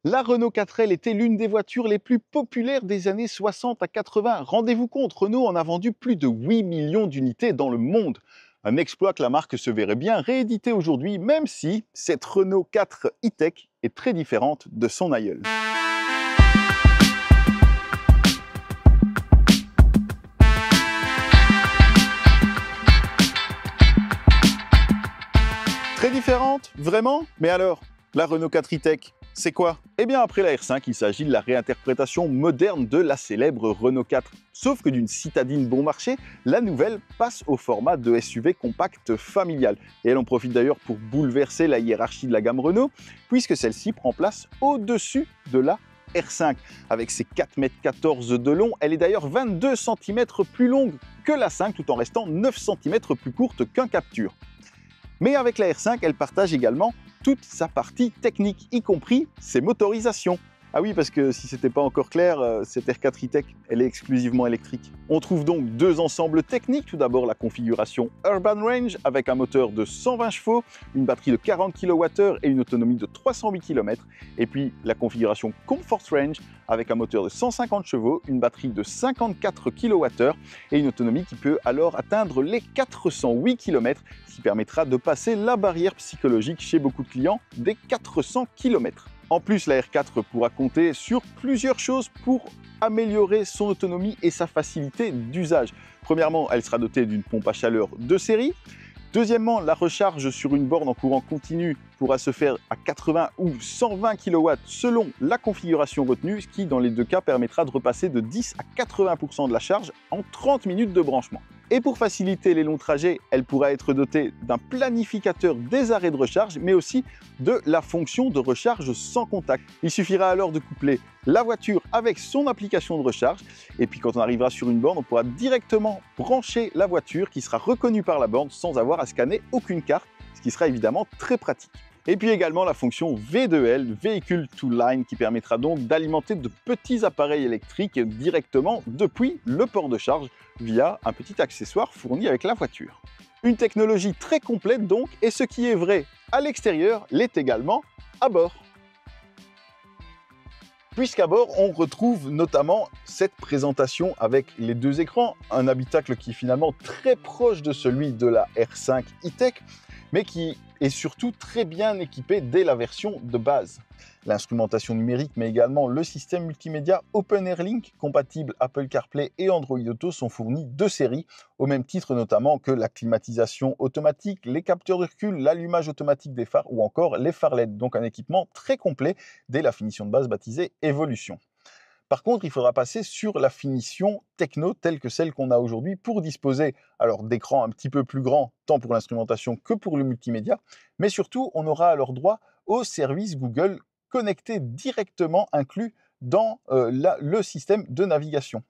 La Renault 4L était l'une des voitures les plus populaires des années 60 à 80. Rendez-vous compte, Renault en a vendu plus de 8 millions d'unités dans le monde. Un exploit que la marque se verrait bien rééditer aujourd'hui, même si cette Renault 4 e-tech est très différente de son aïeul. Très différente, vraiment? Mais alors, la Renault 4 e-tech, c'est quoi? Eh bien, après la R5, il s'agit de la réinterprétation moderne de la célèbre Renault 4. Sauf que d'une citadine bon marché, la nouvelle passe au format de SUV compact familial. Et elle en profite d'ailleurs pour bouleverser la hiérarchie de la gamme Renault, puisque celle-ci prend place au-dessus de la R5. Avec ses 4,14 m de long, elle est d'ailleurs 22 cm plus longue que la 5, tout en restant 9 cm plus courte qu'un Captur. Mais avec la R5, elle partage également toute sa partie technique, y compris ses motorisations. Ah oui, parce que si ce n'était pas encore clair, cette R4 e-tech, elle est exclusivement électrique. On trouve donc deux ensembles techniques. Tout d'abord, la configuration Urban Range avec un moteur de 120 chevaux, une batterie de 40 kWh et une autonomie de 308 km. Et puis, la configuration Comfort Range avec un moteur de 150 chevaux, une batterie de 54 kWh et une autonomie qui peut alors atteindre les 408 km, ce qui permettra de passer la barrière psychologique chez beaucoup de clients des 400 km. En plus, la R4 pourra compter sur plusieurs choses pour améliorer son autonomie et sa facilité d'usage. Premièrement, elle sera dotée d'une pompe à chaleur de série. Deuxièmement, la recharge sur une borne en courant continu pourra se faire à 80 ou 120 kW selon la configuration retenue, ce qui dans les deux cas permettra de repasser de 10 à 80% de la charge en 30 minutes de branchement. Et pour faciliter les longs trajets, elle pourra être dotée d'un planificateur des arrêts de recharge, mais aussi de la fonction de recharge sans contact. Il suffira alors de coupler la voiture avec son application de recharge, et puis quand on arrivera sur une borne, on pourra directement brancher la voiture qui sera reconnue par la borne sans avoir à scanner aucune carte, ce qui sera évidemment très pratique. Et puis également la fonction V2L, Vehicle to Line, qui permettra donc d'alimenter de petits appareils électriques directement depuis le port de charge via un petit accessoire fourni avec la voiture. Une technologie très complète donc, et ce qui est vrai à l'extérieur l'est également à bord. Puisqu'à bord, on retrouve notamment cette présentation avec les deux écrans, un habitacle qui est finalement très proche de celui de la R5 e-tech, mais qui est surtout très bien équipé dès la version de base. L'instrumentation numérique, mais également le système multimédia OpenAirLink, compatible Apple CarPlay et Android Auto, sont fournis de série, au même titre notamment que la climatisation automatique, les capteurs de recul, l'allumage automatique des phares ou encore les phares LED. Donc un équipement très complet dès la finition de base baptisée Evolution. Par contre, il faudra passer sur la finition techno telle que celle qu'on a aujourd'hui pour disposer alors d'écrans un petit peu plus grands, tant pour l'instrumentation que pour le multimédia, mais surtout, on aura alors droit au service Google connecté directement inclus dans le système de navigation.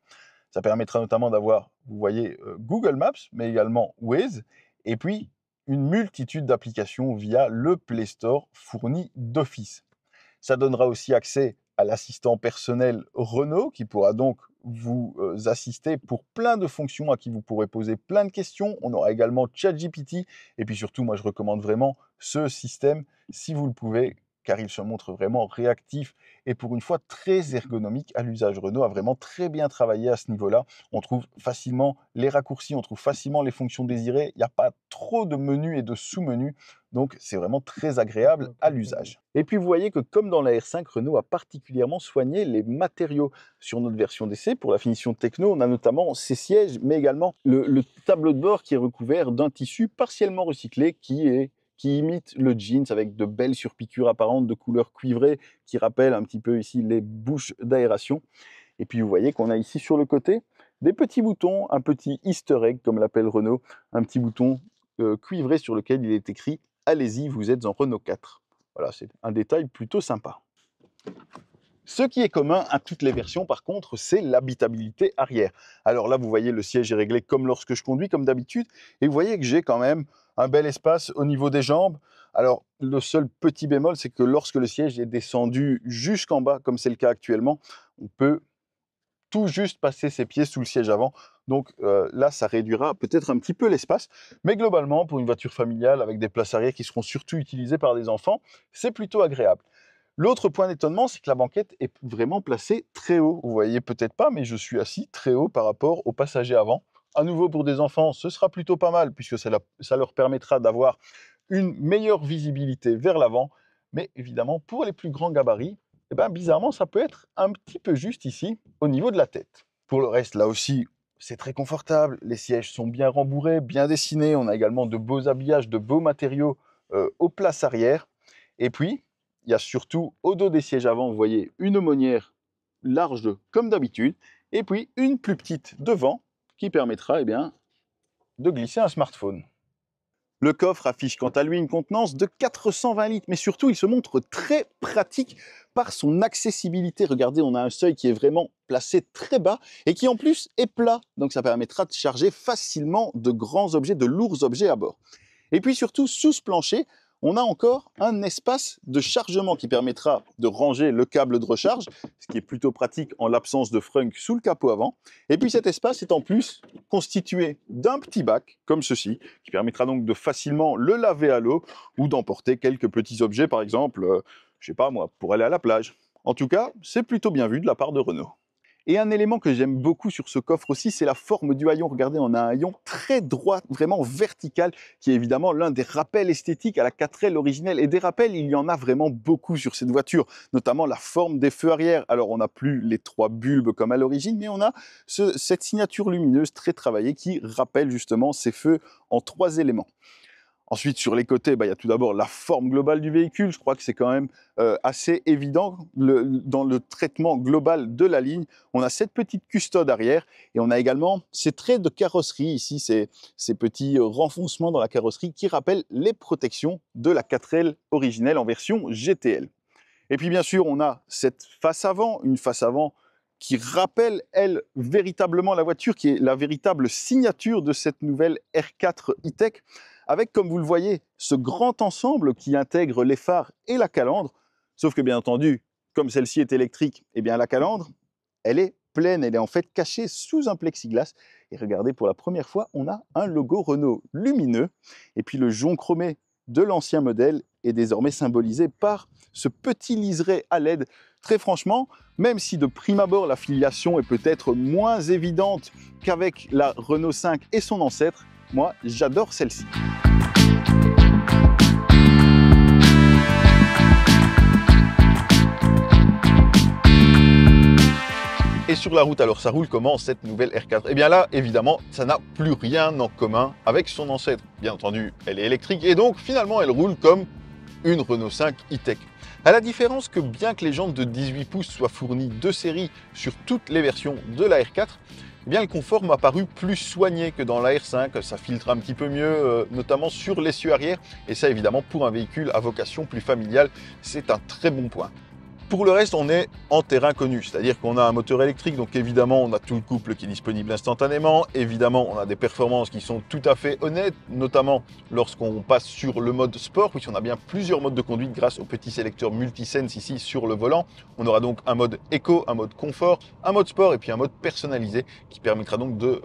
Ça permettra notamment d'avoir, vous voyez, Google Maps, mais également Waze, et puis une multitude d'applications via le Play Store fourni d'office. Ça donnera aussi accès à l'assistant personnel Renault qui pourra donc vous assister pour plein de fonctions à qui vous pourrez poser plein de questions. On aura également ChatGPT et puis surtout, moi je recommande vraiment ce système si vous le pouvez car il se montre vraiment réactif et pour une fois très ergonomique à l'usage. Renault a vraiment très bien travaillé à ce niveau-là. On trouve facilement les raccourcis, on trouve facilement les fonctions désirées. Il n'y a pas trop de menus et de sous-menus. Donc, c'est vraiment très agréable à l'usage. Et puis, vous voyez que comme dans la R5, Renault a particulièrement soigné les matériaux. Sur notre version d'essai, pour la finition techno, on a notamment ces sièges, mais également le tableau de bord qui est recouvert d'un tissu partiellement recyclé qui imite le jeans avec de belles surpiqûres apparentes de couleur cuivrée qui rappellent un petit peu ici les bouches d'aération. Et puis, vous voyez qu'on a ici sur le côté des petits boutons, un petit easter egg comme l'appelle Renault, un petit bouton cuivré sur lequel il est écrit « Allez-y, vous êtes en Renault 4 ». Voilà, c'est un détail plutôt sympa. Ce qui est commun à toutes les versions, par contre, c'est l'habitabilité arrière. Alors là, vous voyez, le siège est réglé comme lorsque je conduis, comme d'habitude, et vous voyez que j'ai quand même un bel espace au niveau des jambes. Alors, le seul petit bémol, c'est que lorsque le siège est descendu jusqu'en bas, comme c'est le cas actuellement, on peut tout juste passer ses pieds sous le siège avant. Donc là, ça réduira peut-être un petit peu l'espace. Mais globalement, pour une voiture familiale avec des places arrière qui seront surtout utilisées par des enfants, c'est plutôt agréable. L'autre point d'étonnement, c'est que la banquette est vraiment placée très haut. Vous voyez peut-être pas, mais je suis assis très haut par rapport aux passagers avant. À nouveau, pour des enfants, ce sera plutôt pas mal, puisque ça leur permettra d'avoir une meilleure visibilité vers l'avant. Mais évidemment, pour les plus grands gabarits, eh ben, bizarrement, ça peut être un petit peu juste ici, au niveau de la tête. Pour le reste, là aussi, c'est très confortable. Les sièges sont bien rembourrés, bien dessinés. On a également de beaux habillages, de beaux matériaux aux places arrière. Et puis, il y a surtout au dos des sièges avant, vous voyez, une aumônière large comme d'habitude, et puis une plus petite devant qui permettra bien, de glisser un smartphone. Le coffre affiche quant à lui une contenance de 420 litres, mais surtout il se montre très pratique par son accessibilité. Regardez, on a un seuil qui est vraiment placé très bas et qui en plus est plat, donc ça permettra de charger facilement de grands objets, de lourds objets à bord. Et puis surtout, sous ce plancher, on a encore un espace de chargement qui permettra de ranger le câble de recharge, ce qui est plutôt pratique en l'absence de frunk sous le capot avant. Et puis cet espace est en plus constitué d'un petit bac, comme ceci, qui permettra donc de facilement le laver à l'eau ou d'emporter quelques petits objets, par exemple, je sais pas moi, pour aller à la plage. En tout cas, c'est plutôt bien vu de la part de Renault. Et un élément que j'aime beaucoup sur ce coffre aussi, c'est la forme du haillon. Regardez, on a un haillon très droit, vraiment vertical, qui est évidemment l'un des rappels esthétiques à la 4L originelle. Et des rappels, il y en a vraiment beaucoup sur cette voiture, notamment la forme des feux arrière. Alors, on n'a plus les 3 bulbes comme à l'origine, mais on a cette signature lumineuse très travaillée qui rappelle justement ces feux en 3 éléments. Ensuite, sur les côtés, il y a tout d'abord la forme globale du véhicule. Je crois que c'est quand même assez évident dans le traitement global de la ligne. On a cette petite custode arrière et on a également ces traits de carrosserie ici, ces petits renfoncements dans la carrosserie qui rappellent les protections de la 4L originelle en version GTL. Et puis bien sûr, on a cette face avant, une face avant qui rappelle, elle, véritablement la voiture, qui est la véritable signature de cette nouvelle R4 E-Tech, avec, comme vous le voyez, ce grand ensemble qui intègre les phares et la calandre, sauf que, bien entendu, comme celle-ci est électrique, eh bien la calandre, elle est pleine, elle est en fait cachée sous un plexiglas. Et regardez, pour la première fois, on a un logo Renault lumineux, et puis le jonc chromé de l'ancien modèle est désormais symbolisé par ce petit liseré à LED. Très franchement, même si de prime abord la filiation est peut-être moins évidente qu'avec la Renault 5 et son ancêtre, moi j'adore celle-ci. Et sur la route, alors ça roule comment cette nouvelle R4? Eh bien là, évidemment, ça n'a plus rien en commun avec son ancêtre. Bien entendu, elle est électrique et donc finalement elle roule comme une Renault 5 E-Tech. À la différence que bien que les jantes de 18 pouces soient fournies de série sur toutes les versions de la R4, eh bien le confort m'a paru plus soigné que dans la R5, ça filtre un petit peu mieux, notamment sur l'essieu arrière, et ça évidemment pour un véhicule à vocation plus familiale, c'est un très bon point. Pour le reste, on est en terrain connu, c'est-à-dire qu'on a un moteur électrique, donc évidemment on a tout le couple qui est disponible instantanément, évidemment on a des performances qui sont tout à fait honnêtes, notamment lorsqu'on passe sur le mode sport, puisqu'on a bien plusieurs modes de conduite grâce au petit sélecteur multisense ici sur le volant. On aura donc un mode éco, un mode confort, un mode sport et puis un mode personnalisé qui permettra donc de,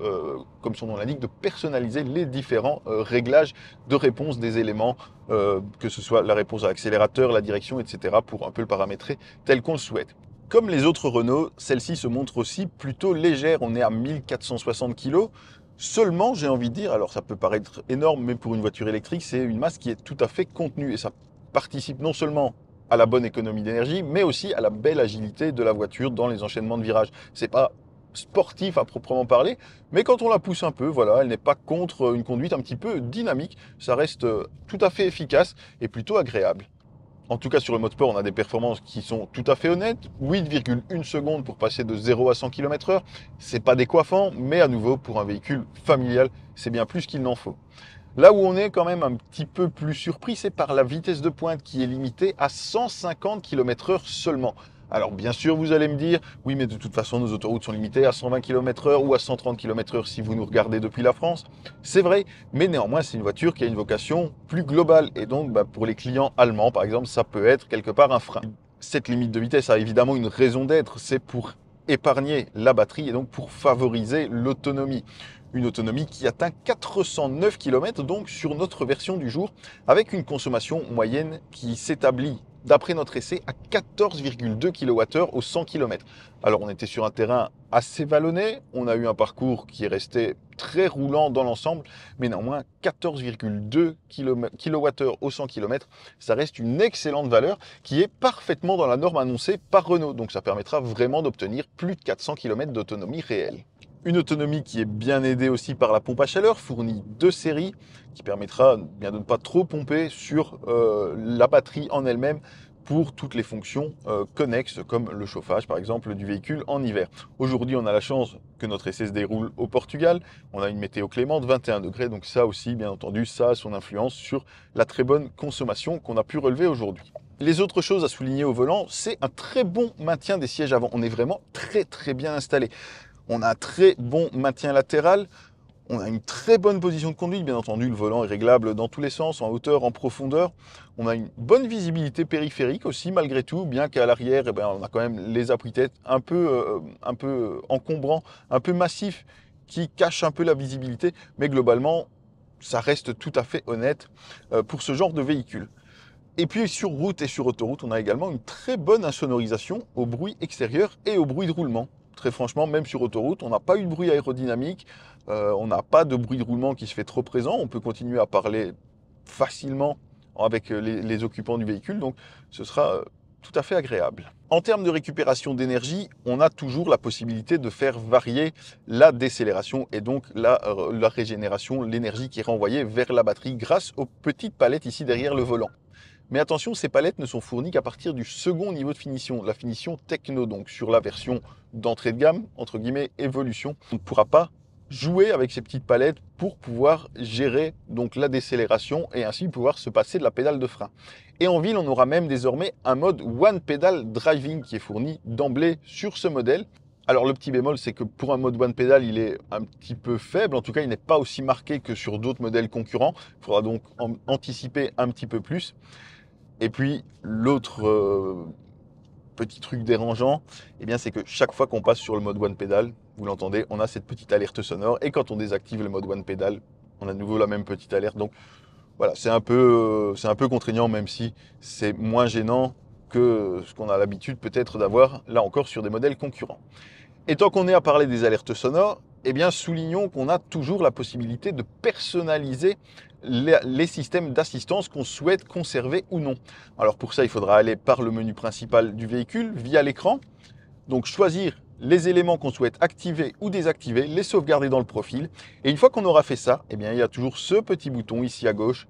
comme son nom l'indique, de personnaliser les différents réglages de réponse des éléments, que ce soit la réponse à l'accélérateur, la direction, etc. pour un peu le paramétrer tel qu'on le souhaite. Comme les autres Renault, celle-ci se montre aussi plutôt légère, on est à 1460 kg. Seulement, j'ai envie de dire, alors ça peut paraître énorme, mais pour une voiture électrique, c'est une masse qui est tout à fait contenue et ça participe non seulement à la bonne économie d'énergie, mais aussi à la belle agilité de la voiture dans les enchaînements de virages. C'est pas sportif à proprement parler, mais quand on la pousse un peu, voilà, elle n'est pas contre une conduite un petit peu dynamique, ça reste tout à fait efficace et plutôt agréable. En tout cas, sur le mode sport, on a des performances qui sont tout à fait honnêtes. 8,1 secondes pour passer de 0 à 100 km/h. C'est pas décoiffant, mais à nouveau, pour un véhicule familial, c'est bien plus qu'il n'en faut. Là où on est quand même un petit peu plus surpris, c'est par la vitesse de pointe qui est limitée à 150 km/h seulement. Alors bien sûr, vous allez me dire, oui, mais de toute façon, nos autoroutes sont limitées à 120 km/h ou à 130 km/h si vous nous regardez depuis la France. C'est vrai, mais néanmoins, c'est une voiture qui a une vocation plus globale. Et donc, pour les clients allemands, par exemple, ça peut être quelque part un frein. Cette limite de vitesse a évidemment une raison d'être, c'est pour épargner la batterie et donc pour favoriser l'autonomie. Une autonomie qui atteint 409 km donc sur notre version du jour, avec une consommation moyenne qui s'établit d'après notre essai, à 14,2 kWh au 100 km. Alors on était sur un terrain assez vallonné, on a eu un parcours qui est resté très roulant dans l'ensemble, mais néanmoins 14,2 kWh au 100 km, ça reste une excellente valeur qui est parfaitement dans la norme annoncée par Renault. Donc ça permettra vraiment d'obtenir plus de 400 km d'autonomie réelle. Une autonomie qui est bien aidée aussi par la pompe à chaleur, fournie de série, qui permettra bien de ne pas trop pomper sur la batterie en elle-même pour toutes les fonctions connexes, comme le chauffage par exemple du véhicule en hiver. Aujourd'hui, on a la chance que notre essai se déroule au Portugal. On a une météo clémente, 21 degrés, donc ça aussi, bien entendu, ça a son influence sur la très bonne consommation qu'on a pu relever aujourd'hui. Les autres choses à souligner au volant, c'est un très bon maintien des sièges avant. On est vraiment très bien installé. On a un très bon maintien latéral, on a une très bonne position de conduite, bien entendu le volant est réglable dans tous les sens, en hauteur, en profondeur. On a une bonne visibilité périphérique aussi malgré tout, bien qu'à l'arrière on a quand même les appuis-têtes un peu encombrants, un peu massifs, qui cachent un peu la visibilité, mais globalement ça reste tout à fait honnête pour ce genre de véhicule. Et puis sur route et sur autoroute, on a également une très bonne insonorisation au bruit extérieur et au bruit de roulement. Très franchement, même sur autoroute, on n'a pas eu de bruit aérodynamique, on n'a pas de bruit de roulement qui se fait trop présent, on peut continuer à parler facilement avec les occupants du véhicule, donc ce sera tout à fait agréable. En termes de récupération d'énergie, on a toujours la possibilité de faire varier la décélération et donc la régénération, l'énergie qui est renvoyée vers la batterie grâce aux petites palettes ici derrière le volant. Mais attention, ces palettes ne sont fournies qu'à partir du second niveau de finition, la finition techno, donc sur la version d'entrée de gamme, entre guillemets, évolution. On ne pourra pas jouer avec ces petites palettes pour pouvoir gérer donc la décélération et ainsi pouvoir se passer de la pédale de frein. Et en ville, on aura même désormais un mode One Pedal Driving qui est fourni d'emblée sur ce modèle. Alors le petit bémol, c'est que pour un mode One Pedal, il est un petit peu faible. En tout cas, il n'est pas aussi marqué que sur d'autres modèles concurrents. Il faudra donc anticiper un petit peu plus. Et puis, l'autre petit truc dérangeant, c'est que chaque fois qu'on passe sur le mode One Pedal, vous l'entendez, on a cette petite alerte sonore. Et quand on désactive le mode One Pedal, on a de nouveau la même petite alerte. Donc voilà, c'est un peu contraignant, même si c'est moins gênant que ce qu'on a l'habitude peut-être d'avoir, là encore, sur des modèles concurrents. Et tant qu'on est à parler des alertes sonores, soulignons qu'on a toujours la possibilité de personnaliser les systèmes d'assistance qu'on souhaite conserver ou non. Alors pour ça, il faudra aller par le menu principal du véhicule, via l'écran. Donc choisir les éléments qu'on souhaite activer ou désactiver, les sauvegarder dans le profil. Et une fois qu'on aura fait ça, il y a toujours ce petit bouton ici à gauche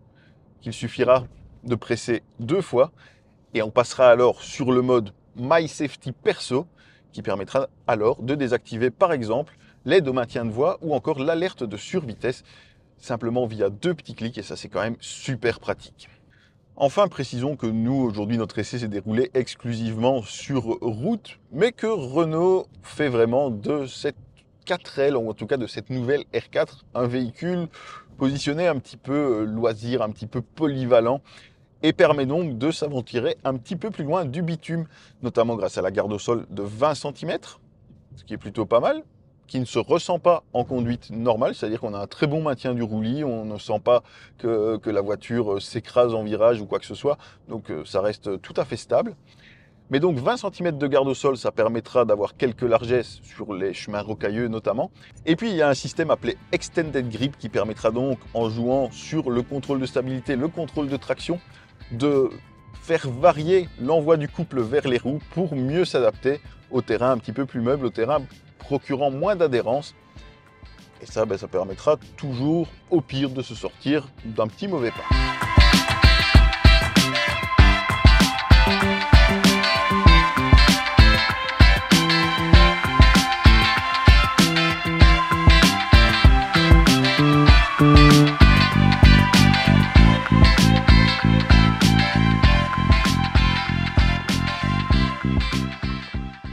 qu'il suffira de presser 2 fois. Et on passera alors sur le mode My Safety Perso, qui permettra alors de désactiver par exemple l'aide au maintien de voie ou encore l'alerte de survitesse, simplement via 2 petits clics, et ça c'est quand même super pratique. Enfin, précisons que nous, aujourd'hui, notre essai s'est déroulé exclusivement sur route, mais que Renault fait vraiment de cette 4L, ou en tout cas de cette nouvelle R4, un véhicule positionné un petit peu loisir, un petit peu polyvalent, et permet donc de s'aventurer un petit peu plus loin du bitume, notamment grâce à la garde au sol de 20 cm, ce qui est plutôt pas mal, qui ne se ressent pas en conduite normale, c'est-à-dire qu'on a un très bon maintien du roulis, on ne sent pas que la voiture s'écrase en virage ou quoi que ce soit, donc ça reste tout à fait stable. Mais donc 20 cm de garde au sol, ça permettra d'avoir quelques largesses sur les chemins rocailleux notamment. Et puis il y a un système appelé Extended Grip qui permettra donc, en jouant sur le contrôle de stabilité, le contrôle de traction, de faire varier l'envoi du couple vers les roues pour mieux s'adapter au terrain un petit peu plus meuble, au terrain procurant moins d'adhérence. Et ça, ça permettra toujours, au pire, de se sortir d'un petit mauvais pas.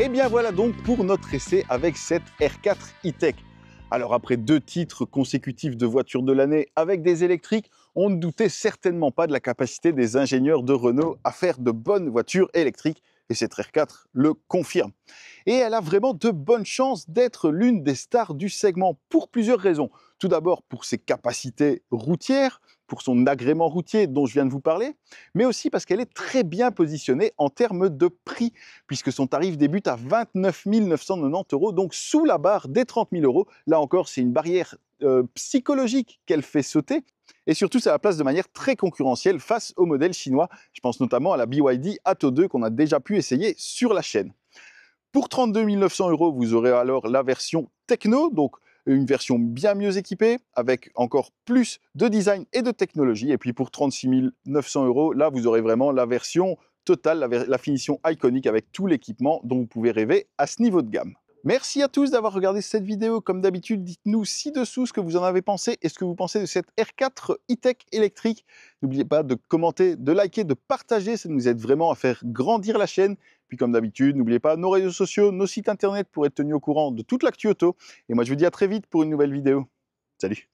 Et bien voilà donc pour notre essai avec cette R4 E-Tech. Alors après 2 titres consécutifs de voiture de l'année avec des électriques, on ne doutait certainement pas de la capacité des ingénieurs de Renault à faire de bonnes voitures électriques, et cette R4 le confirme. Et elle a vraiment de bonnes chances d'être l'une des stars du segment pour plusieurs raisons. Tout d'abord pour ses capacités routières, pour son agrément routier dont je viens de vous parler, mais aussi parce qu'elle est très bien positionnée en termes de prix, puisque son tarif débute à 29 990 €, donc sous la barre des 30 000 €. Là encore, c'est une barrière psychologique qu'elle fait sauter, et surtout, ça la place de manière très concurrentielle face aux modèles chinois. Je pense notamment à la BYD Atto 2 qu'on a déjà pu essayer sur la chaîne. Pour 32 900 €, vous aurez alors la version Techno, donc une version bien mieux équipée, avec encore plus de design et de technologie. Et puis pour 36 900 €, là, vous aurez vraiment la version totale, la finition iconique avec tout l'équipement dont vous pouvez rêver à ce niveau de gamme. Merci à tous d'avoir regardé cette vidéo. Comme d'habitude, dites-nous ci-dessous ce que vous en avez pensé et ce que vous pensez de cette R4 e-tech électrique. N'oubliez pas de commenter, de liker, de partager, ça nous aide vraiment à faire grandir la chaîne. Puis comme d'habitude, n'oubliez pas nos réseaux sociaux, nos sites internet pour être tenu au courant de toute l'actu auto. Et moi, je vous dis à très vite pour une nouvelle vidéo. Salut!